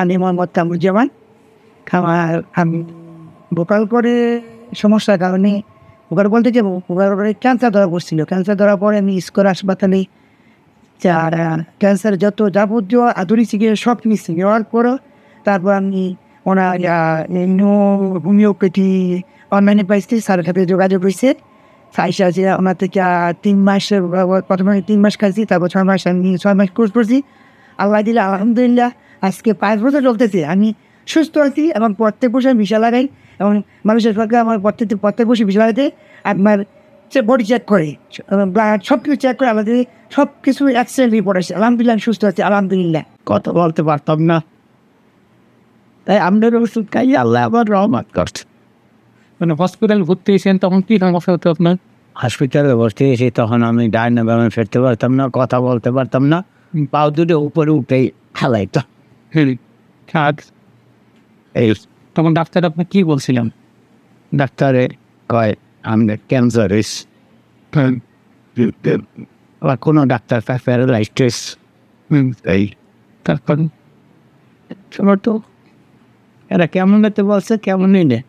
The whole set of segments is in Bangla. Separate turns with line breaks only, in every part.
আমি মোহাম্মদ কামরুজ্জামান। আমি ভোকাল করে সমস্যার কারণে ভোকাল বলতে যে ভোকাল করে ক্যান্সার ধরা পড়ছিল। ক্যান্সার ধরার পরে আমি স্কোর হাসপাতালে ক্যান্সার যত যাবতীয় আধুনিক চিকিৎসা সব কিছু নেওয়ার পরও তারপর আমি ওনার হোমিওপ্যাথি অনলাইনে পাইছি, স্যারের সাথে যোগাযোগ হয়েছে। আইসা যে ওনার থেকে 3 মাস প্রথমে 3 মাস খাইছি, তারপর 6 মাস আমি 6 মাস কোর্স করছি। আল্লাহ দিলে আলহামদুলিল্লাহ আজকে 5 বছর চলতেছে। আমি সুস্থ আছি এবং প্রত্যেক বছর আমি ভিসা লাগাই এবং মানুষের সরকার আমার প্রত্যেক বছর ভিসা লাগাতে আপনার বডি চেক করে, ব্লাড সব কিছু চেক করে, আমাদের সব কিছু অ্যাক্সিডেন্ট রিপোর্ট আসে। আলহামদুলিল্লাহ আমি সুস্থ আছি আলহামদুলিল্লাহ।
কথা বলতে পারতাম না, তাই আপনার ওষুধ খাই আল্লাহ আবার রহমত করছে।
মানে হসপিটাল ভর্তি হয়েছেন তখন কি সমস্যা হতো আপনার?
হসপিটালে ভর্তি হয়েছি তখন আমি ডাইনে বামে ফিরতে পারতাম না, কথা বলতে পারতাম না, পাও দুটো উপরে উঠেই খেলাইতো।
থাক,
এই
তখন ডাক্তার আপনি কি বলছিলেন?
ডাক্তারে কয় আমাদের ক্যান্সার হয়েছে, আবার কোনো ডাক্তার প্যারালাইসিস। এই
তারপর
শোনো তো এরা কেমন হতে বলছে, কেমনই নে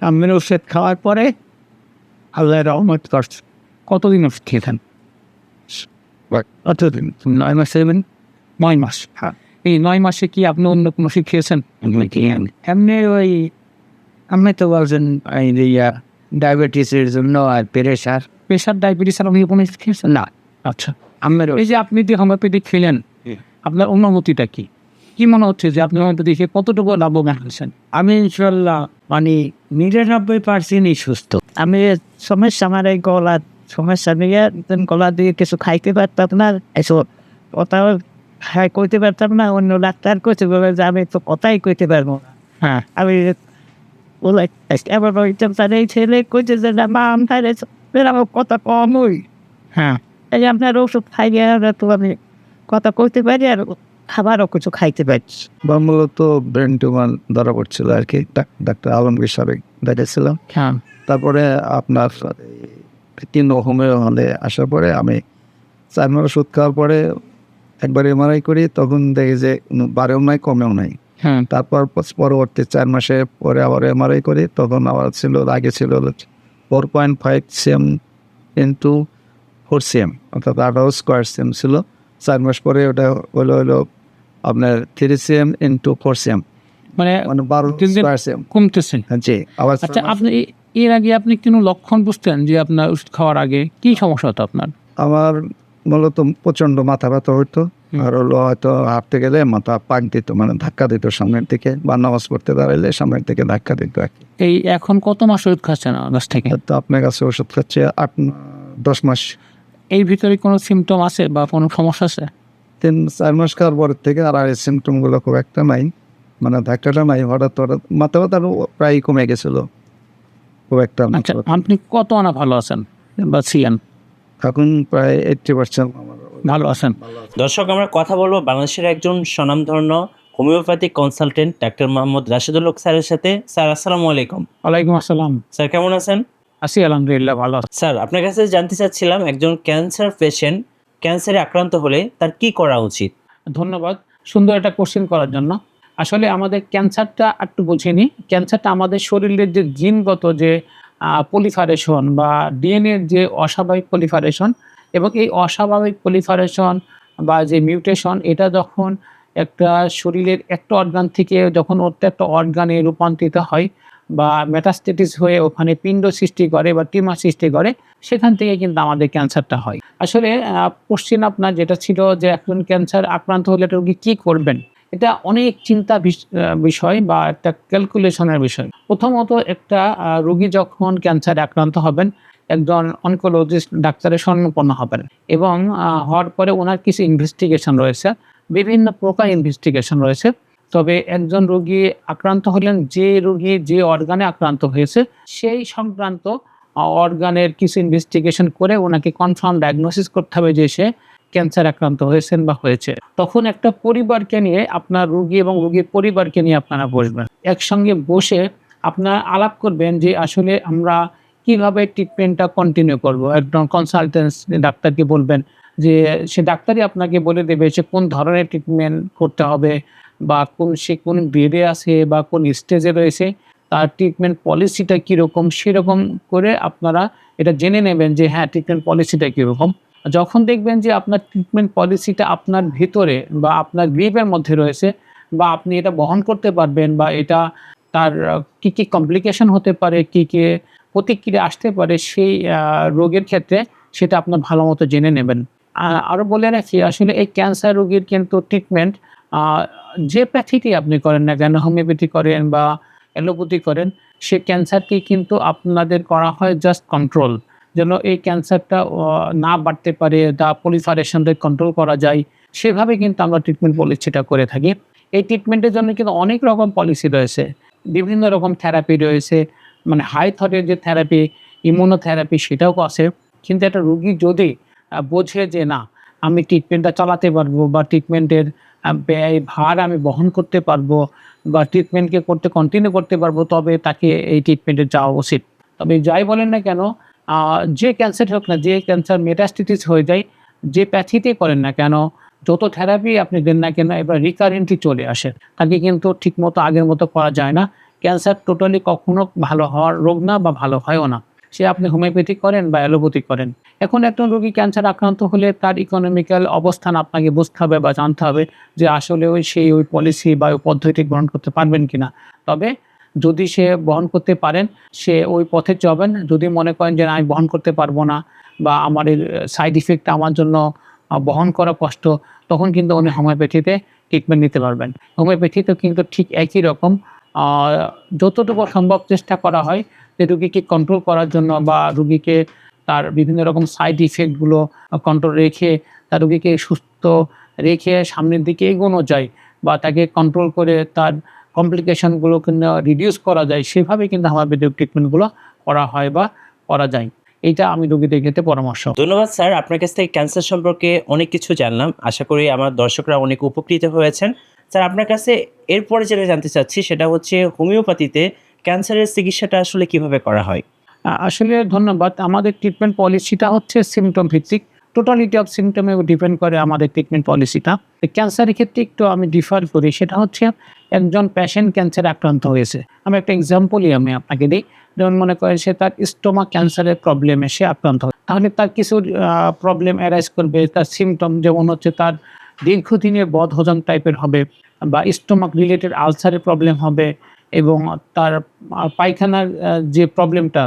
আমি ওষুধ খাওয়ার পরে আল্লাহ রহমত করছে।
কতদিন ওষুধ খেয়েছেন?
কতদিন 9 মাস
9 মাস।
হ্যাঁ।
এই 9 মাসে কি আপনি অন্য কোনো ওষুধ খেয়েছেন?
এমনি ওই আপনি তো বলছেন এই ডায়াবেটিসের জন্য আর প্রেশার
ডায়াবেটিস আর আপনি কোনো ওষুধ খেয়েছেন?
না।
আচ্ছা,
আমার
এই যে আপনি যে হোমিওপ্যাথি খেলেন, আপনার অনুভূতিটা কি? কি মনে হচ্ছে যে আপনি হোমিওপ্যাথি খেয়ে কতটুকু লাভবান হয়েছেন?
আমি ইনশাল্লাহ 99% সুস্থ। আমি সমস্যা আমার এই গলা সমস্যা নিয়ে গলা দিয়ে কিছু খাইতে পারতাম না, এসব কথাও কইতে পারতাম না। অন্য ডাক্তার কইতে বলে যে আমি তো কথাই কইতে পারবো না।
হ্যাঁ,
আমি বলে এবার এই ছেলে কইতে যে না মা আমার কথা কম হই,
হ্যাঁ,
এই যে আপনার ওষুধ খাইয়ে তো আমি কথা কইতে পারি আর খাবারও কিছু খাইতে পারছি।
বা মূলত ব্রেন টিউমার ধরা পড়ছিল আর কি, ডাক্তার আলমগীর সাহেব দেখেছিলাম।
হ্যাঁ।
তারপরে আপনার 3 হোমিও হলে আসার পরে আমি 4 মাস ওষুধ খাওয়ার পরে একবার এমআরআই করি, তখন দেখি যে বাড়েও নাই কমেও নাই।
হ্যাঁ,
তারপর পরবর্তী 4 মাসে পরে আবার এমআরআই করি, তখন আবার ছিল আগে ছিল 4.5 cm ইন্টু 4 cm, অর্থাৎ 18 স্কোয়ার cm ছিল। 4 মাস পরে ওটা হলো আপনার 3 cm ইন্টু 4 cm,
মানে
12
দিন দিন
স্কোয়ার cm।
কমতেছেন।
জি, আবার
আচ্ছা, আপনি এর আগে আপনি কোনো লক্ষণ বুঝতেন যে আপনার ওষুধ খাওয়ার আগে কি সমস্যা হতো আপনার?
আমার মূলত প্রচন্ড মাথা ব্যথা হইতো, আর হলো হয়তো হাঁটতে গেলে মাথা পাক দিত, মানে ধাক্কা দিত সামনের দিকে, বা নামাজ পড়তে দাঁড়াইলে সামনের দিকে ধাক্কা দিত আর কি।
এই এখন কত মাস ওষুধ খাচ্ছেন গাছ থেকে?
তো আপনার কাছে ওষুধ খাচ্ছে 8-10 মাস।
এই ভিতরে কোনো সিমটম আছে বা কোনো সমস্যা আছে?
3-4 মাস খাওয়ার পরের থেকে আর এই সিমটমগুলো খুব একটা নাই, মানে ধাক্কাটা নাই। হঠাৎ মাথা ব্যথা প্রায় কমে গেছিল, খুব একটা।
আচ্ছা, আপনি কত আনা ভালো আছেন বা ছিলেন?
এখন প্রায় 80% আমার
ভালো আছেন।
দর্শক, আমরা কথা বলবো বাংলাদেশের একজন স্বনামধন্য homeopathic consultant doctor Mohammad Rashedul Haque স্যারের সাথে। স্যার, আসসালামু আলাইকুম।
ওয়ালাইকুম আসসালাম।
স্যার, কেমন আছেন?
আছি আলহামদুলিল্লাহ, ভালো আছি।
স্যার, আপনার কাছে জানতে চাচ্ছিলাম, একজন ক্যান্সার পেশেন্ট ক্যান্সারে আক্রান্ত হলে তার কি করা উচিত?
ধন্যবাদ সুন্দর একটা কোশ্চেন করার জন্য। আসলে আমাদের ক্যান্সারটা একটু বুঝিনি। ক্যান্সারটা আমাদের শরীরের যে জিনগত যে পলিফারেশন বা ডিএনএর যে অস্বাভাবিক পলিফারেশন, এবং এই অস্বাভাবিক পলিফারেশন বা যে মিউটেশন, এটা যখন একটা শরীরের একটা অর্গান থেকে যখন ওটা একটা অর্গানে রূপান্তরিত হয় বা মেটাস্টেটিস হয়ে ওখানে পিণ্ড সৃষ্টি করে বা টিউমার সৃষ্টি করে, সেখান থেকে কিন্তু আমাদের ক্যান্সারটা হয়। আসলে কোশ্চেন আপনার যেটা ছিল যে একজন ক্যান্সার আক্রান্ত হলে রোগী কী করবেন, এটা অনেক চিন্তা বিষয় বা একটা ক্যালকুলেশনের বিষয়। প্রথমত, একটা রোগী যখন ক্যান্সারে আক্রান্ত হবেন, একজন অনকোলজিস্ট ডাক্তারের শরণাপন্ন হবেন, এবং হওয়ার পরে ওনার কিছু ইনভেস্টিগেশন রয়েছে, বিভিন্ন প্রকার ইনভেস্টিগেশন রয়েছে। তবে একজন রোগী আক্রান্ত হলেন, যে রোগী যে অর্গানে আক্রান্ত হয়েছে সেই সংক্রান্ত অর্গানের কিছু ইনভেস্টিগেশন করে ওনাকে কনফার্ম ডায়াগনোসিস করতে হবে যে সে ক্যান্সার আক্রান্ত হয়েছেন বা হয়েছে। তখন একটা পরিবারকে নিয়ে, আপনার রোগী এবং রোগীর পরিবারকে নিয়ে আপনারা বসবেন, একসঙ্গে বসে আপনারা আলাপ করবেন যে আসলে আমরা কিভাবে ট্রিটমেন্টটা কন্টিনিউ করব। একজন কনসালটেন্ট ডাক্তারকে বলবেন যে সে ডাক্তারই আপনাকে বলে দেবে সে কোন ধরনের ট্রিটমেন্ট করতে হবে বা সে কোন গ্রেডে আছে বা কোন স্টেজে রয়েছে, তার ট্রিটমেন্ট পলিসিটা কীরকম, সেরকম করে আপনারা এটা জেনে নেবেন যে হ্যাঁ ট্রিটমেন্ট পলিসিটা কীরকম। যখন দেখবেন যে আপনার ট্রিটমেন্ট পলিসিটা আপনার ভিতরে বা আপনার গ্রিপের মধ্যে রয়েছে বা আপনি এটা বহন করতে পারবেন বা এটা তার কী কী কমপ্লিকেশন হতে পারে, কী কী প্রতিক্রিয়া আসতে পারে সেই রোগের ক্ষেত্রে সেটা আপনার ভালো মতো জেনে নেবেন। আরও বলে রাখি আসলে এই ক্যান্সার রোগীর কিন্তু ট্রিটমেন্ট যে প্যাথিটি আপনি করেন না কেন, হোমিওপ্যাথি করেন বা অ্যালোপ্যাথি করেন, সে ক্যান্সারকে কিন্তু আপনাদের করা হয় জাস্ট কন্ট্রোল, যেন এই ক্যান্সারটা না বাড়তে পারে, দা প্রলিফারেশনটা কন্ট্রোল করা যায়, সেভাবে কিন্তু আমরা ট্রিটমেন্ট পলিসিটা করে থাকি। এই ট্রিটমেন্টের জন্য কিন্তু অনেক রকম পলিসি রয়েছে, বিভিন্ন রকম থেরাপি রয়েছে, মানে হাই থটের যে থেরাপি, ইমিউনোথেরাপি সেটাও আছে। কিন্তু একটা রোগী যদি বোঝে যে না আমি ট্রিটমেন্টটা চালাতে পারবো বা ট্রিটমেন্টের ব্যয় ভার আমি বহন করতে পারবো বা ট্রিটমেন্টকে কন্টিনিউ করতে পারবো, তবে তাকে এই ট্রিটমেন্টে যাওয়া উচিত। তবে যাই বলেন না কেন, যে ক্যান্সার হোক না, যে ক্যান্সার মেটাস্টেসিস হয়ে যায়, যে প্যাথিতেই করেন না কেন, যত থেরাপি আপনি দেন না কেন, এবার রিকারেন্টলি চলে আসে, তাকে কিন্তু ঠিকমতো আগের মতো করা যায় না। ক্যান্সার টোটালি কখনো ভালো হওয়ার রোগ না বা ভালো হয়ও না, সে আপনি হোমিওপ্যাথি করেন বা অ্যালোপ্যাথি করেন। এখন একজন রোগী ক্যান্সার আক্রান্ত হলে তার ইকোনমিক্যাল অবস্থান আপনাকে বুঝতে হবে বা জানতে হবে যে আসলে ওই পলিসি বা ওই পদ্ধতি গ্রহণ করতে পারবেন কিনা। তবে যদি সে বহন করতে পারেন, সে ওই পথে যাবেন। যদি মনে করেন যে না আমি বহন করতে পারবো না বা আমার এর সাইড ইফেক্ট আমার জন্য বহন করা কষ্ট, তখন কিন্তু উনি হোমিওপ্যাথিতে ট্রিটমেন্ট নিতে পারবেন। হোমিওপ্যাথিতেও কিন্তু ঠিক একই রকম যতটুকু সম্ভব চেষ্টা করা হয় যে রুগীকে কন্ট্রোল করার জন্য বা রুগীকে তার বিভিন্ন রকম সাইড ইফেক্টগুলো কন্ট্রোল রেখে তার রুগীকে সুস্থ রেখে সামনের দিকে এগোনো যায় বা তাকে কন্ট্রোল করে তার কমপ্লিকেশনগুলো কিন্তু রিডিউস করা যায়, সেভাবে কিন্তু হোমিওপ্যাথিক ট্রিটমেন্টগুলো করা হয় বা করা যায়। এইটা আমি রোগীদের ক্ষেত্রে পরামর্শ।
ধন্যবাদ স্যার, আপনার কাছ থেকে ক্যান্সার সম্পর্কে অনেক কিছু জানলাম। আশা করি আমার দর্শকরা অনেক উপকৃত হয়েছেন। স্যার আপনার কাছে এরপরে যেটা জানতে চাচ্ছি সেটা হচ্ছে হোমিওপ্যাথিতে ক্যান্সারের চিকিৎসাটা আসলে কিভাবে করা হয়?
আসলে ধন্যবাদ। আমাদের ট্রিটমেন্ট পলিসিটা হচ্ছে সিমটম ভিত্তিক। টোটালিটি অফ সিমটমে ডিপেন্ড করে আমাদের ট্রিটমেন্ট পলিসিটা। ক্যান্সারের ক্ষেত্রে একটু আমি ডিফার করি, সেটা হচ্ছে একজন পেশেন্ট ক্যান্সারে আক্রান্ত হয়েছে। আমি একটা এক্সাম্পলই আমি আপনাকে দিই। যেমন মনে করেন সে তার স্টোমাক ক্যান্সারের প্রবলেমে সে আক্রান্ত হয়। তাহলে তার কিছু প্রবলেম অ্যারাইজ করবে। তার সিমটম যেমন হচ্ছে তার দীর্ঘদিনের বদহজম টাইপের হবে বা স্টোমাক রিলেটেড আলসারের প্রবলেম হবে এবং তার পায়খানার যে প্রবলেমটা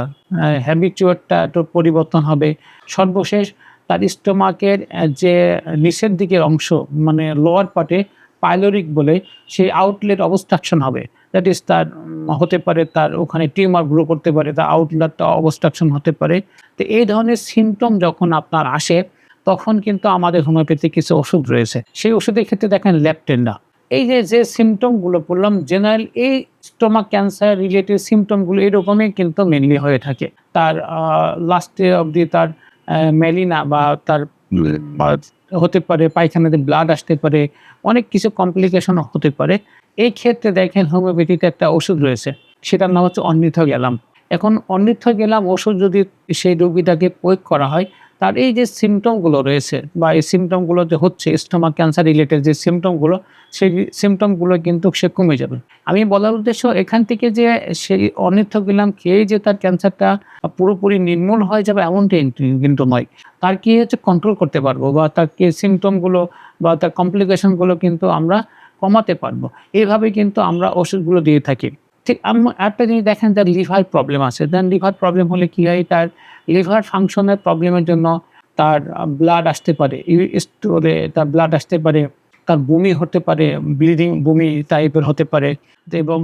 হ্যাবিচুয়েটটা একটু পরিবর্তন হবে। সর্বশেষ তার স্টোমাকের যে নিচের দিকের অংশ মানে লোয়ার পার্টে পাইলোরিক বলে সেই আউটলেট অবস্ট্রাকশন হবে। দ্যাট ইজ তার হতে পারে তার ওখানে টিউমার গ্রো করতে পারে, তার আউটলেটটা অবস্ট্রাকশন হতে পারে। তো এই ধরনের সিমটম যখন আপনার আসে তখন কিন্তু আমাদের হোমিওপ্যাথিক কিছু ওষুধ রয়েছে। সেই ওষুধের ক্ষেত্রে দেখেন ল্যাপটেন্ডা। এই যে সিমটমগুলো বললাম জেনারেল এই স্টোমাক ক্যান্সার রিলেটেড সিমটমগুলো এরকমই কিন্তু মেনলি হয়ে থাকে। তার লাস্টে অবধি তার মেলিনা বা তার হতে পারে পায়খানাতে ব্লাড আসতে পারে, অনেক কিছু কমপ্লিকেশন হতে পারে। এই ক্ষেত্রে দেখেন হোমিওপ্যাথিতে একটা ওষুধ রয়েছে, সেটার নাম হচ্ছে অর্নিথোগ্যালাম। এখন অর্নিথোগ্যালাম ওষুধ যদি সেই রোগীটাকে প্রয়োগ করা হয়, তার এই যে সিমটমগুলো রয়েছে বা এই সিমটমগুলো যে হচ্ছে স্টোমাক ক্যান্সার রিলেটেড যে সিমটমগুলো, সেই সিমটমগুলো কিন্তু সে কমে যাবে। আমি বলার উদ্দেশ্য এখান থেকে যে সেই অর্নিথোগ্যালাম খেয়ে যে তার ক্যান্সারটা পুরোপুরি নির্মূল হয়ে যাবে এমনটাই কিন্তু নয়। তার কি হচ্ছে কন্ট্রোল করতে পারবো বা তাকে সিমটমগুলো বা তার কমপ্লিকেশনগুলো কিন্তু আমরা কমাতে পারবো। এইভাবে কিন্তু আমরা ওষুধগুলো দিয়ে থাকি। ঠিক একটা জিনিস দেখেন তার লিভার প্রবলেম আছে। দেন লিভার প্রবলেম হলে কী হয়, তার লিভার ফাংশনের প্রবলেমের জন্য তার ব্লাড আসতে পারে, স্টোরে তার ব্লাড আসতে পারে, তার বমি হতে পারে, ব্লিডিং বমি টাইপের হতে পারে এবং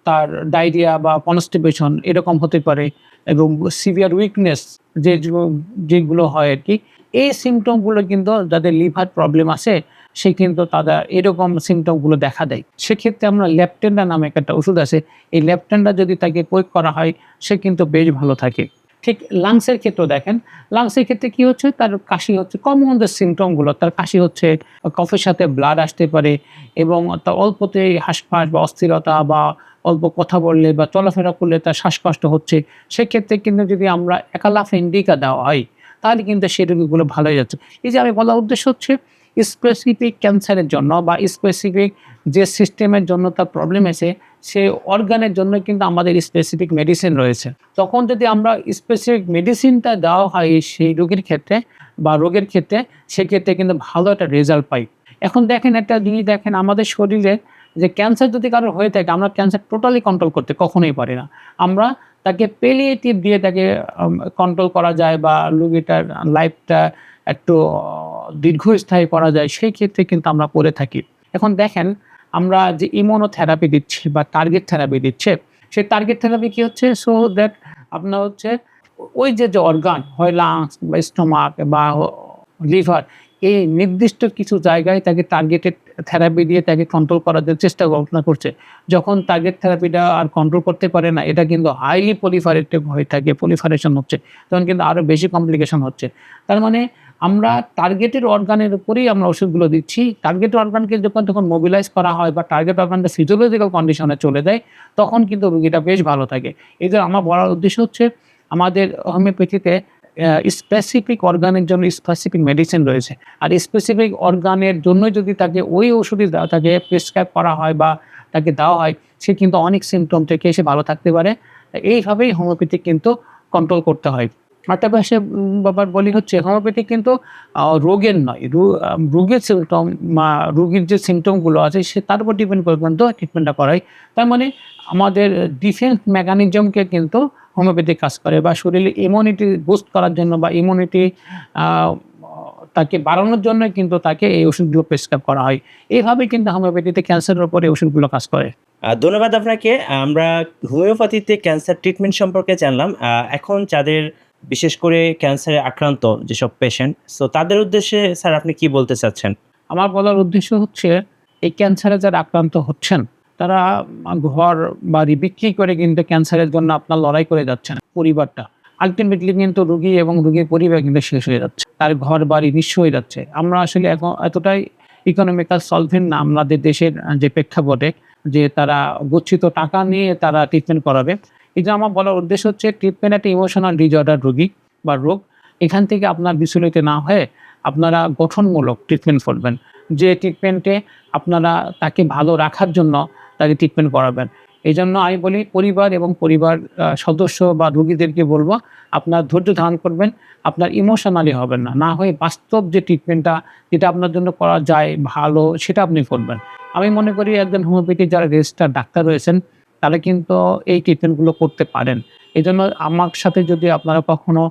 তার ডায়রিয়া বা কনস্টিপেশন এরকম হতে পারে এবং সিভিয়ার উইকনেস যেগুলো হয় আর কি। এই সিমটমগুলো কিন্তু যাদের লিভার প্রবলেম আছে সে কিন্তু তাদের এরকম সিমটমগুলো দেখা দেয়। সেক্ষেত্রে আমরা ল্যাপটেন্ডা নামে একটা ওষুধ আছে, এই ল্যাপটেন্ডা যদি তাকে প্রয়োগ করা হয় সে কিন্তু বেশ ভালো থাকে। ঠিক লাংসের ক্ষেত্রেও দেখেন, লাংসের ক্ষেত্রে কী হচ্ছে, তার কাশি হচ্ছে, কমন যে সিমটমগুলো, তার কাশি হচ্ছে, কফের সাথে ব্লাড আসতে পারে এবং তার অল্পতেই হাঁসফাঁস বা অস্থিরতা বা অল্প কথা বললে বা চলাফেরা করলে তার শ্বাসকষ্ট হচ্ছে। সেক্ষেত্রে কিন্তু যদি আমরা একালাফ ইন্ডিকা দেওয়া হয় তাহলে কিন্তু সেই রোগীগুলো ভালো হয়ে যাচ্ছে। এই যে আমি বলার উদ্দেশ্য হচ্ছে স্পেসিফিক ক্যান্সারের জন্য বা স্পেসিফিক যে সিস্টেমের জন্য তার প্রবলেম আছে সেই অর্গানের জন্য কিন্তু আমাদের স্পেসিফিক মেডিসিন রয়েছে। তখন যদি আমরা স্পেসিফিক মেডিসিনটা দেওয়া হয় সেই রোগীর ক্ষেত্রে বা রোগের ক্ষেত্রে, সেক্ষেত্রে কিন্তু ভালো একটা রেজাল্ট পাই। এখন দেখেন একটা জিনিস দেখেন, আমাদের শরীরে যে ক্যান্সার যদি কারোর হয়ে থাকে, আমরা ক্যান্সার টোটালি কন্ট্রোল করতে কখনোই পারি না। আমরা তাকে পেলিয়েটিভ দিয়ে তাকে কন্ট্রোল করা যায় বা রোগীটার লাইফটা একটু দীর্ঘস্থায়ী করা যায়, সেই ক্ষেত্রে কিন্তু আমরা করে থাকি। এখন দেখেন আমরা যে ইমিউনোথেরাপি দিচ্ছি বা টার্গেট থেরাপি দিচ্ছে, সেই টার্গেট থেরাপি কী হচ্ছে, সো দ্যাট আপনার হচ্ছে ওই যে অর্গান হয় লাংস বা স্টোমাক বা লিভার, এই নির্দিষ্ট কিছু জায়গায় তাকে টার্গেটেড থেরাপি দিয়ে তাকে কন্ট্রোল করার জন্য চেষ্টা করছে। যখন টার্গেট থেরাপিটা আর কন্ট্রোল করতে পারে না, এটা কিন্তু হাইলি পলিফারেটিভ হয়ে থাকে, পলিফারেশন হচ্ছে, তখন কিন্তু আরও বেশি কমপ্লিকেশন হচ্ছে। তার মানে আমরা টার্গেটেড অর্গানের উপরেই আমরা ওষুধগুলো দিচ্ছি। টার্গেটেড অর্গানকে যখন মোবিলাইজ করা হয় বা টার্গেট অর্গানটা ফিজিওলজিক্যাল কন্ডিশনে চলে যায়, তখন কিন্তু রোগীটা বেশ ভালো থাকে। এই যে আমার বলার উদ্দেশ্য হচ্ছে আমাদের হোমিওপ্যাথিতে স্পেসিফিক অর্গানের জন্য স্পেসিফিক মেডিসিন রয়েছে। আর স্পেসিফিক অর্গানের জন্য যদি তাকে ওই ওষুধই তাকে প্রেসক্রাইব করা হয় বা তাকে দেওয়া হয়, সে কিন্তু অনেক সিমটম থেকে সে ভালো থাকতে পারে। এইভাবেই হোমিওপ্যাথি কিন্তু কন্ট্রোল করতে হয়। একটা পাশে বাবার বলি হচ্ছে হোমিওপ্যাথি কিন্তু রোগের নয়, রোগের সিমটম বা রোগীর যে সিমটমগুলো আছে সে তার উপর ডিপেন্ড করে কিন্তু ট্রিটমেন্টটা করায়। তার মানে আমাদের ডিফেন্স মেকানিজমকে কিন্তু হোমিওপ্যাথি কাজ করে, বা শরীরে ইমিউনিটি বুস্ট করার জন্য বা ইমিউনিটি তাকে বাড়ানোর জন্য কিন্তু তাকে এই ওষুধগুলো প্রেসক্রাইব করা হয়। এইভাবে কিন্তু হোমিওপ্যাথিতে ক্যান্সারের উপরে এই ওষুধগুলো কাজ করে।
ধন্যবাদ আপনাকে। আমরা হোমিওপ্যাথিতে ক্যান্সার ট্রিটমেন্ট সম্পর্কে জানলাম। এখন যাদের বিশেষ করে ক্যান্সারে আক্রান্ত যেসব পেশেন্ট, সো তাদের উদ্দেশ্যে স্যার আপনি কি বলতে চাচ্ছেন?
আমার বলার উদ্দেশ্য হচ্ছে এই ক্যান্সারে যারা আক্রান্ত হচ্ছেন তারা ঘর বাড়ি বিক্রি করে কিন্তু ক্যান্সারের জন্য আপনার লড়াই করে যাচ্ছেন। পরিবারটা আলটিমেটলি কিন্তু রোগী এবং রোগীর পরিবার কিন্তু শেষ হয়ে যাচ্ছে, তার ঘর বাড়ি নিঃস্ব হয়ে যাচ্ছে। আমরা আসলে এখন এতটাই ইকোনমিক্যাল সলভেন্ট না আমাদের দেশের যে প্রেক্ষাপটে যে তারা গচ্ছিত টাকা নিয়ে তারা ট্রিটমেন্ট করাবে। এই যে আমার বলার উদ্দেশ্য হচ্ছে ট্রিটমেন্ট একটা ইমোশনাল ডিসঅর্ডার রোগী বা রোগ, এখান থেকে আপনার বিচলিত না হয়ে আপনারা গঠনমূলক ট্রিটমেন্ট করবেন, যে ট্রিটমেন্টে আপনারা তাকে ভালো রাখার জন্য তাকে ট্রিটমেন্ট করাবেন। এই জন্য আমি বলি পরিবার এবং পরিবার সদস্য বা রোগীদেরকে বলবো আপনার ধৈর্য ধারণ করবেন, আপনার ইমোশনালি হবেন না, না হয়ে বাস্তব যে ট্রিটমেন্টটা যেটা আপনার জন্য করা যায় ভালো সেটা আপনি করবেন। আমি মনে করি একজন হোমিওপ্যাথিক যারা রেজিস্টার্ড ডাক্তার রয়েছেন তারা কিন্তু এই ট্রিটমেন্টগুলো করতে পারেন। এই জন্য আমার সাথে যদি আপনারা কখনো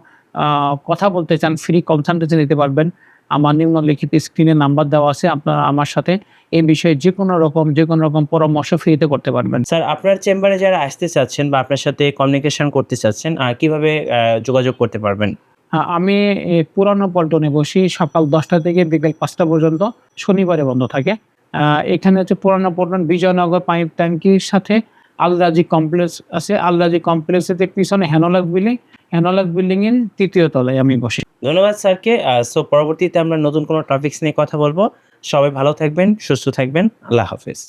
কথা বলতে চান, ফ্রি কনসালটেশন নিতে পারবেন। আমার নিম্নলিখিত স্ক্রিনে নাম্বার দেওয়া আছে, আপনারা আমার সাথে এই বিষয়ে যে কোনো রকম পরামর্শ ফ্রিতে করতে পারবেন।
স্যার আপনার চেম্বারে যারা আসতে চাচ্ছেন বা আপনার সাথে কমিউনিকেশন করতে চাচ্ছেন, কিভাবে যোগাযোগ করতে পারবেন?
আমি পুরানো পল্টনে বসি সকাল 10টা থেকে বিকেল 5টা পর্যন্ত, শনিবারে বন্ধ থাকে। এখানে হচ্ছে পুরানো পল্টন বিজয়নগর পাইপ ট্যাঙ্কির সাথে আলরাজি কমপ্লেক্স আছে, আলরাজি কমপ্লেক্সের পিছনে হ্যানোলাক বিল্ডিং এর 3য় তলায় আমি বসি।
ধন্যবাদ স্যারকে। সো পরবর্তীতে আমরা নতুন কোনো টপিকস নিয়ে কথা বলবো। সবাই ভালো থাকবেন, সুস্থ থাকবেন। আল্লাহ হাফেজ।